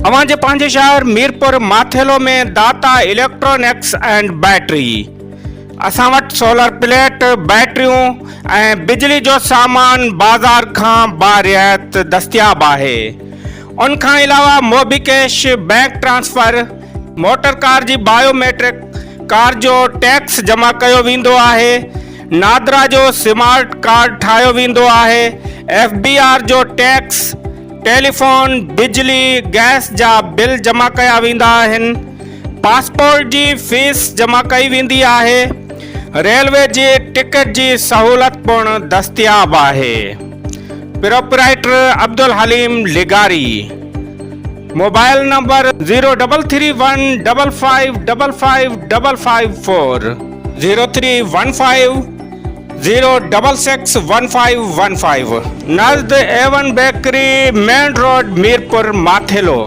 अवांजे पंहिंजे शहर मीरपुर माथेलो में दाता इलेक्ट्रॉनिक्स एंड बैटरी असां वटि सोलर प्लेट बैटरियूं ऐं बिजली जो सामान बाज़ार खां बारियात दस्तियाब आहे। उन खां अलावा मोबीकैश बैंक ट्रांसफर मोटर कार जी बायोमेट्रिक कार जो टैक्स जमा कयो वेंदो आहे। नादरा जो स्मार्ट कार्ड ठाहियो वेंदो आहे। FBR जो टैक्स टेलीफोन बिजली गैस जा बिल जमा कया वेंदा आहिनि। पासपोर्ट जी फीस जमा कई वेंदी आहे। रेलवे जी टिकट जी सहूलत पिणु दस्तियाब आहे। प्रोपराइटर अब्दुल हलीम लिगारी। मोबाइल नंबर 0331555554 0315 0661515 नज़द A1 bakery main road Mirpur Mathelo.